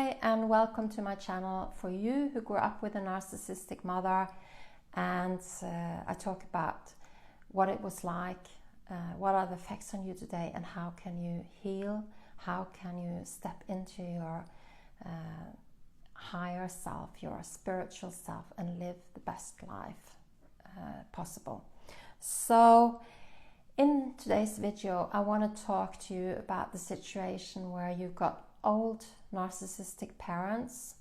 Hi and welcome to my channel for you who grew up with a narcissistic mother, and I talk about what it was like, what are the effects on you today, and how can you heal, how can you step into your higher self, your spiritual self, and live the best life possible. So in today's video I want to talk to you about the situation where you've got old narcissistic parents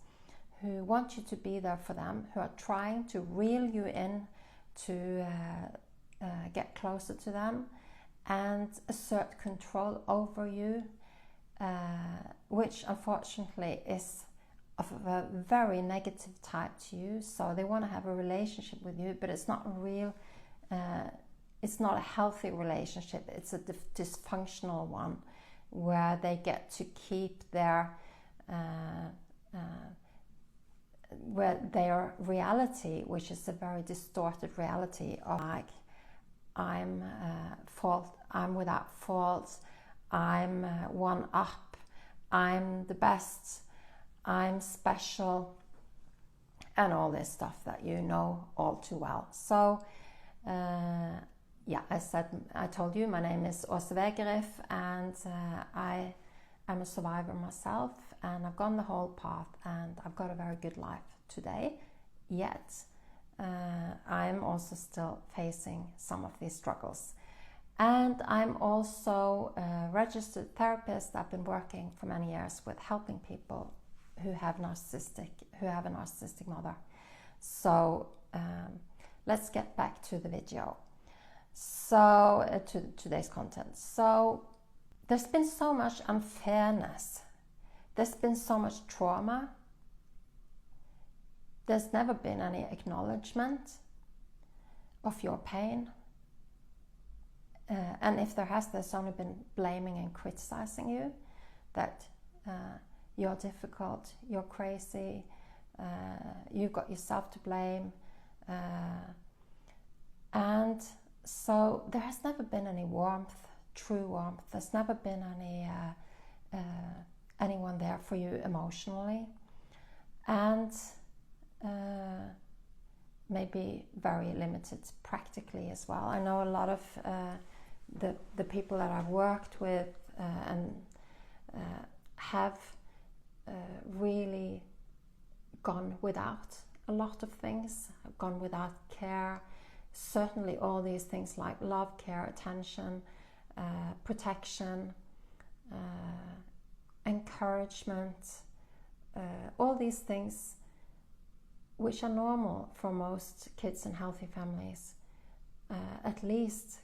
who want you to be there for them, who are trying to reel you in to get closer to them and assert control over you, which unfortunately is of a very negative type to you. So they want to have a relationship with you, but it's not a real, it's not a healthy relationship. It's a dysfunctional one where they get to keep their reality, which is a very distorted reality of like, I'm without fault, I'm one up, I'm the best, I'm special, and all this stuff that you know all too well. So yeah, I told you my name is overwhelm, and I am a survivor myself, and I've gone the whole path, and I've got a very good life today. Yet I'm also still facing some of these struggles, and I'm also a registered therapist. I've been working for many years with helping people who have a narcissistic mother. So let's get back to the video. So to today's content. So there's been so much unfairness, there's been so much trauma, there's never been any acknowledgement of your pain, and if there has, there's only been blaming and criticizing you, that you're difficult, you're crazy, you've got yourself to blame, and so there has never been any warmth, true warmth. There's never been any anyone there for you emotionally, and maybe very limited practically as well. I know a lot of the people that I've worked with and have really gone without a lot of things, gone without care. Certainly all these things like love, care, attention, protection, encouragement, all these things which are normal for most kids in healthy families, at least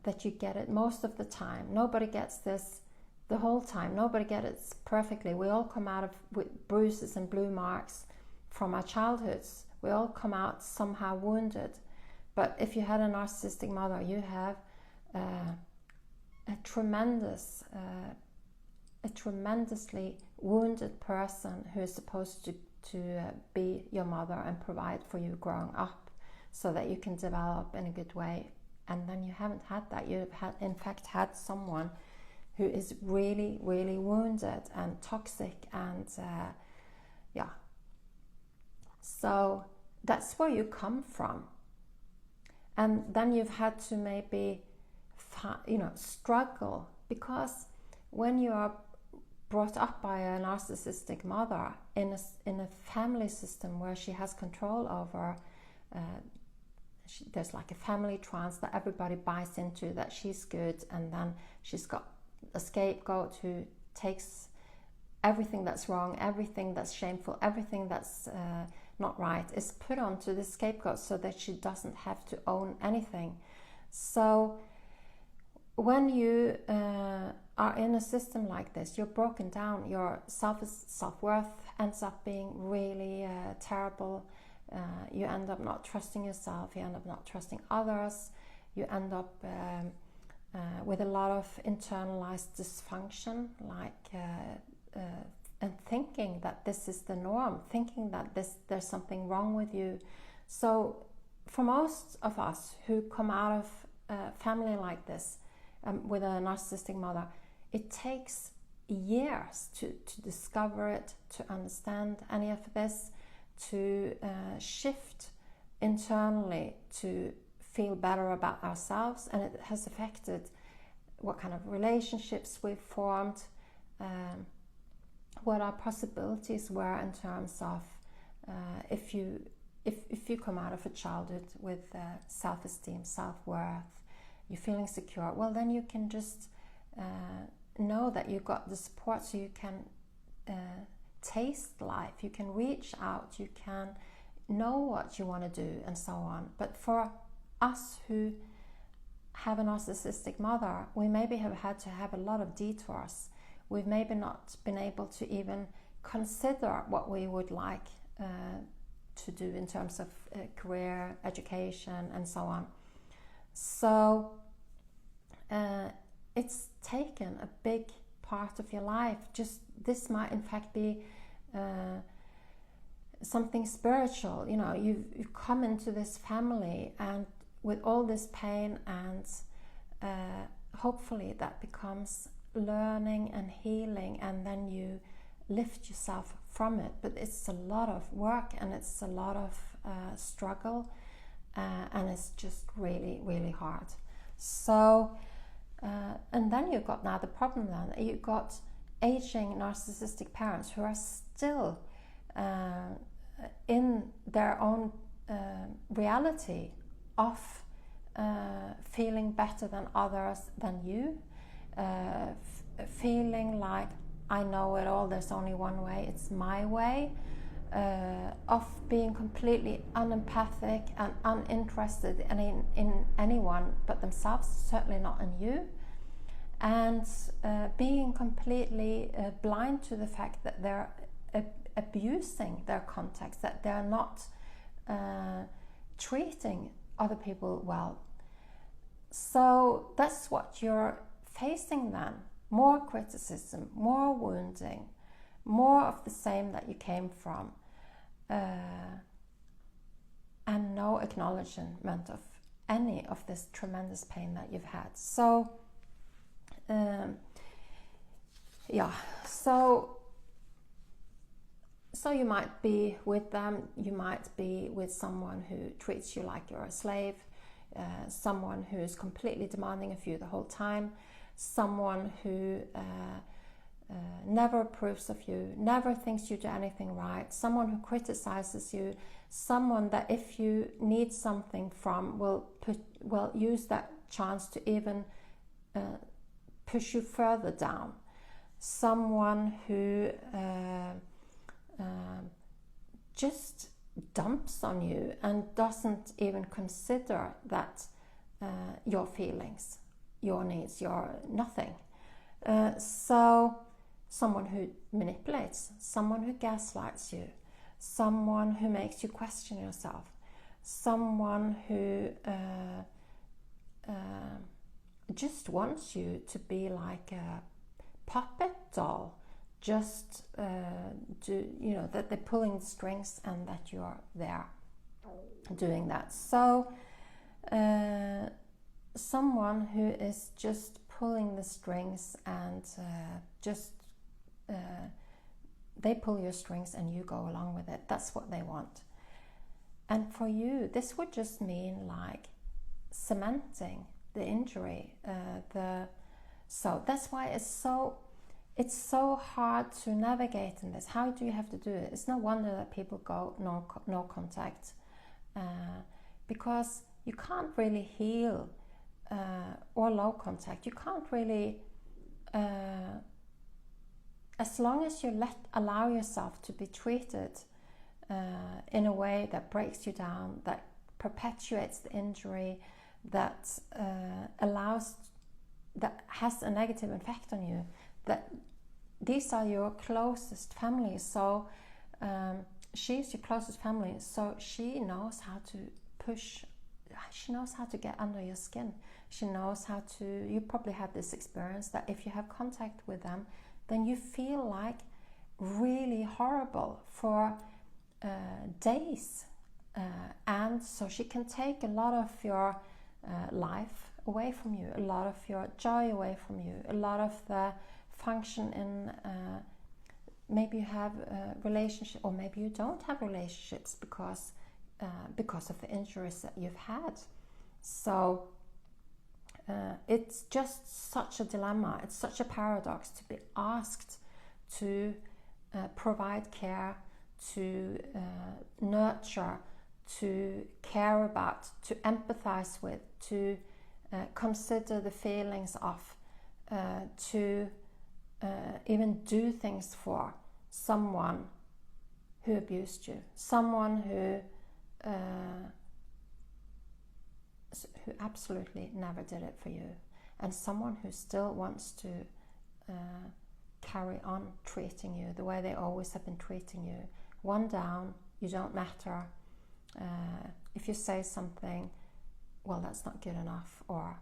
that you get it most of the time. Nobody gets this the whole time. Nobody gets it perfectly. We all come out with bruises and blue marks from our childhoods. We all come out somehow wounded. But if you had a narcissistic mother, you have a tremendously wounded person who is supposed to be your mother and provide for you growing up so that you can develop in a good way. And then you haven't had that. You've in fact had someone who is really, really wounded and toxic, and yeah. So that's where you come from, and then you've had to maybe struggle, because when you are brought up by a narcissistic mother in a family system where she has control over, there's like a family trance that everybody buys into, that she's good, and then she's got a scapegoat who takes everything that's wrong, everything that's shameful, everything that's not right is put onto the scapegoat so that she doesn't have to own anything. So when you are in a system like this, you're broken down, your self-worth ends up being really terrible. You end up not trusting yourself, you end up not trusting others, you end up with a lot of internalized dysfunction, like and thinking that this is the norm, thinking that there's something wrong with you. So for most of us who come out of a family like this, with a narcissistic mother, it takes years to discover it, to understand any of this, to shift internally to feel better about ourselves, and it has affected what kind of relationships we've formed, what our possibilities were in terms of if you come out of a childhood with self-esteem, self-worth, you're feeling secure, well then you can just know that you've got the support, so you can taste life, you can reach out, you can know what you want to do, and so on. But for us who have a narcissistic mother, we maybe have had to have a lot of detours. We've maybe not been able to even consider what we would like to do in terms of career, education, and so on. So it's taken a big part of your life. Just this might in fact be something spiritual. You know, you've come into this family and with all this pain, and hopefully that becomes learning and healing, and then you lift yourself from it. But it's a lot of work, and it's a lot of struggle, and it's just really, really hard. So and then you've got now the problem then, you've got aging narcissistic parents who are still in their own reality of feeling better than others, than you, feeling like I know it all, there's only one way, it's my way, of being completely unempathic and uninterested in anyone but themselves, certainly not in you, and being completely blind to the fact that they're abusing their contacts, that they're not treating other people well. So that's what you're facing then. More criticism, more wounding, more of the same that you came from, and no acknowledgement of any of this tremendous pain that you've had. So so you might be with them, you might be with someone who treats you like you're a slave, someone who is completely demanding of you the whole time, someone who never approves of you, never thinks you do anything right, someone who criticizes you, someone that if you need something from will use that chance to even push you further down, someone who just dumps on you and doesn't even consider that your feelings, your needs, your nothing. So someone who manipulates, someone who gaslights you, someone who makes you question yourself, someone who just wants you to be like a puppet doll, just that they're pulling the strings and that you're there doing that. So someone who is just pulling the strings and they pull your strings and you go along with it. That's what they want. And for you, this would just mean like cementing the injury. So that's why it's so hard to navigate in this. How do you have to do it? It's no wonder that people go no contact, because you can't really heal, or low contact. You can't really, as long as you allow yourself to be treated in a way that breaks you down, that perpetuates the injury, that that has a negative effect on you, that these are your closest family. So she's your closest family, so she knows how to push, she knows how to get under your skin, she knows how to, you probably had this experience that if you have contact with them, then you feel like really horrible for days, and so she can take a lot of your life away from you, a lot of your joy away from you, a lot of the function in, maybe you have a relationship, or maybe you don't have relationships because of the injuries that you've had. So it's just such a dilemma, it's such a paradox to be asked to provide care, to nurture, to care about, to empathize with, to consider the feelings of, to even do things for someone who abused you, someone who absolutely never did it for you, and someone who still wants to carry on treating you the way they always have been treating you. One down, you don't matter. If you say something, well, that's not good enough, or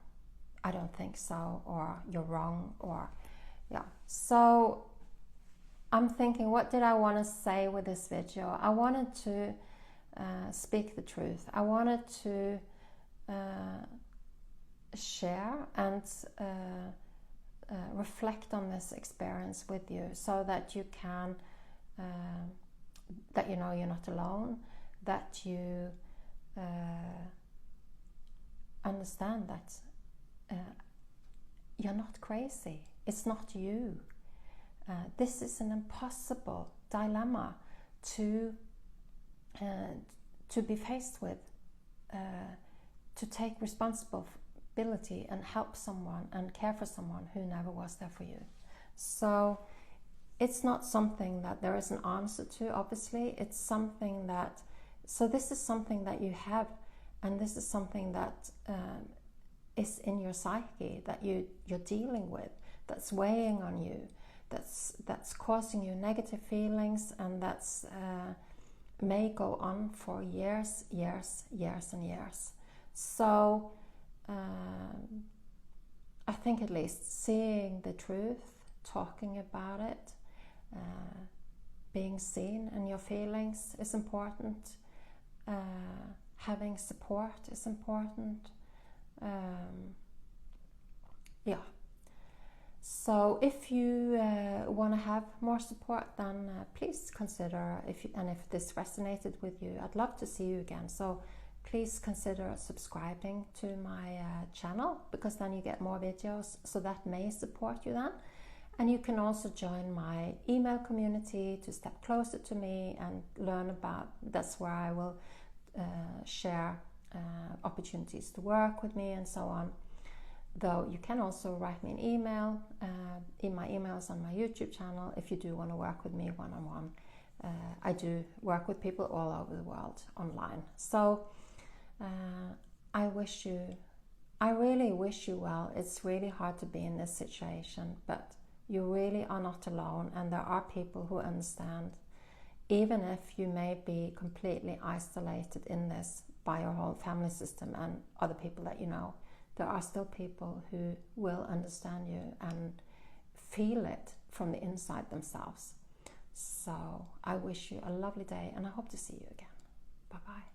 I don't think so, or you're wrong, or yeah. So I'm thinking, what did I want to say with this video? I wanted to speak the truth. I wanted to share and reflect on this experience with you, so that you can, that you know you're not alone, that you understand that you're not crazy. It's not you. This is an impossible dilemma to be faced with, to take responsibility and help someone and care for someone who never was there for you. So it's not something that there is an answer to, obviously. It's something that, so this is something that you have, and this is something that is in your psyche, that you're dealing with, that's weighing on you, that's causing you negative feelings, and that's may go on for years and years. So I think at least seeing the truth, talking about it, being seen in your feelings is important. Having support is important. Yeah. So if you want to have more support, then please consider, if this resonated with you, I'd love to see you again. So please consider subscribing to my channel, because then you get more videos, so that may support you then. And you can also join my email community to step closer to me and learn about, that's where I will share opportunities to work with me and so on. Though you can also write me an email, in my emails on my YouTube channel, if you do want to work with me one-on-one. I do work with people all over the world online. So I really wish you well. It's really hard to be in this situation, but you really are not alone, and there are people who understand. Even if you may be completely isolated in this by your whole family system and other people that you know, there are still people who will understand you and feel it from the inside themselves. So I wish you a lovely day, and I hope to see you again. Bye-bye.